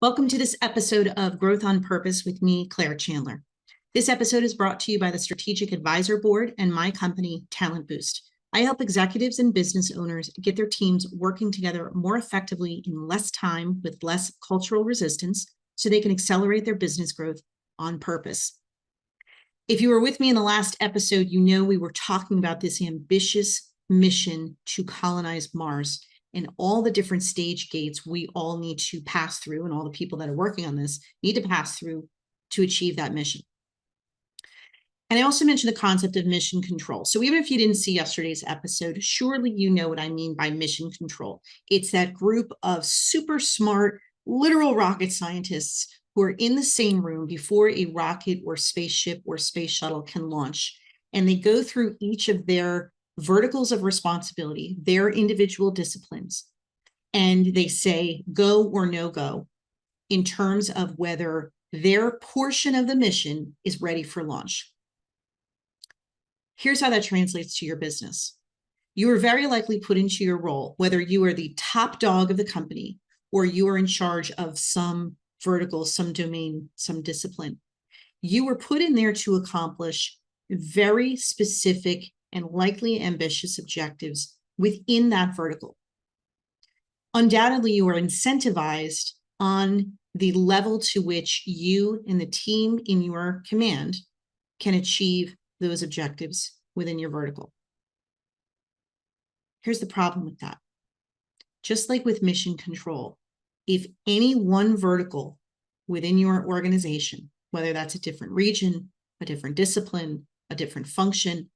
Welcome to this episode of Growth on Purpose with me, Claire Chandler. This episode is brought to you by the Strategic Advisor Board and my company, Talent Boost. I help executives and business owners get their teams working together more effectively in less time with less cultural resistance so they can accelerate their business growth on purpose. If you were with me in the last episode, you know we were talking about this ambitious mission to colonize Mars and all the different stage gates we all need to pass through, and all the people that are working on this need to pass through to achieve that mission. And I also mentioned the concept of mission control. So even if you didn't see yesterday's episode, surely you know what I mean by mission control. It's that group of super smart, literal rocket scientists who are in the same room before a rocket or spaceship or space shuttle can launch. And they go through each of their verticals of responsibility, their individual disciplines, and they say go or no go in terms of whether their portion of the mission is ready for launch. Here's how that translates to your business. You are very likely put into your role, whether you are the top dog of the company or you are in charge of some vertical, some domain, some discipline. You were put in there to accomplish very specific and likely ambitious objectives within that vertical. Undoubtedly, you are incentivized on the level to which you and the team in your command can achieve those objectives within your vertical. Here's the problem with that. Just like with mission control, if any one vertical within your organization, whether that's a different region, a different discipline, a different function,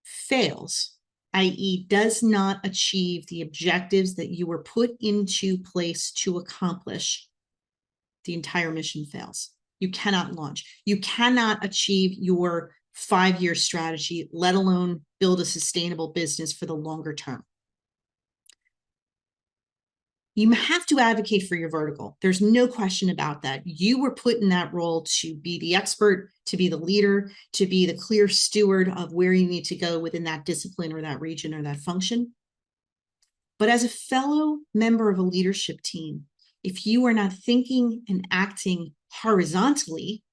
fails, i.e., does not achieve the objectives that you were put into place to accomplish, the entire mission fails. You cannot launch. You cannot achieve your 5-year strategy, let alone build a sustainable business for the longer term. You have to advocate for your vertical. There's no question about that. You were put in that role to be the expert, to be the leader, to be the clear steward of where you need to go within that discipline or that region or that function. But as a fellow member of a leadership team, if you are not thinking and acting horizontally,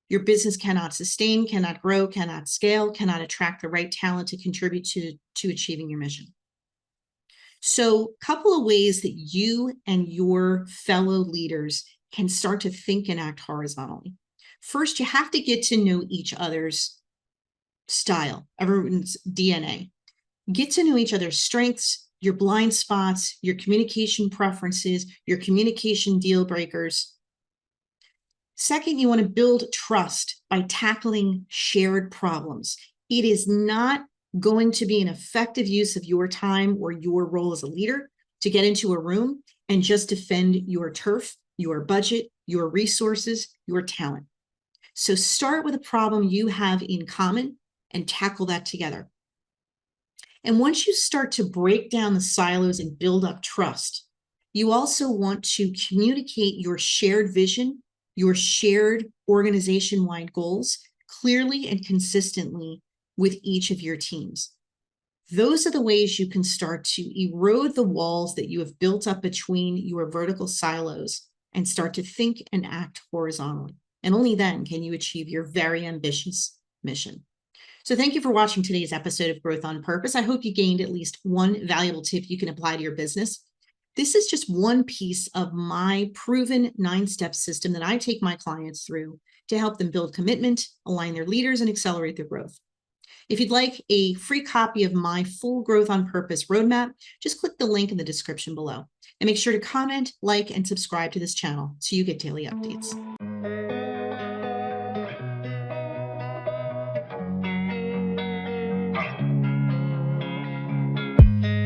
your business cannot sustain, cannot grow, cannot scale, cannot attract the right talent to contribute to achieving your mission. So a couple of ways that you and your fellow leaders can start to think and act horizontally. First, you have to get to know each other's style, everyone's DNA. Get to know each other's strengths, your blind spots, your communication preferences, your communication deal breakers. Second, you want to build trust by tackling shared problems. It is not going to be an effective use of your time or your role as a leader to get into a room and just defend your turf, your budget, your resources, your talent. So start with a problem you have in common and tackle that together. And once you start to break down the silos and build up trust, you also want to communicate your shared vision, your shared organization-wide goals clearly and consistently with each of your teams. Those are the ways you can start to erode the walls that you have built up between your vertical silos and start to think and act horizontally. And only then can you achieve your very ambitious mission. So thank you for watching today's episode of Growth on Purpose. I hope you gained at least one valuable tip you can apply to your business. This is just one piece of my proven 9-step system that I take my clients through to help them build commitment, align their leaders, and accelerate their growth. If you'd like a free copy of my full Growth on Purpose roadmap, just click the link in the description below. And make sure to comment, like, and subscribe to this channel so you get daily updates.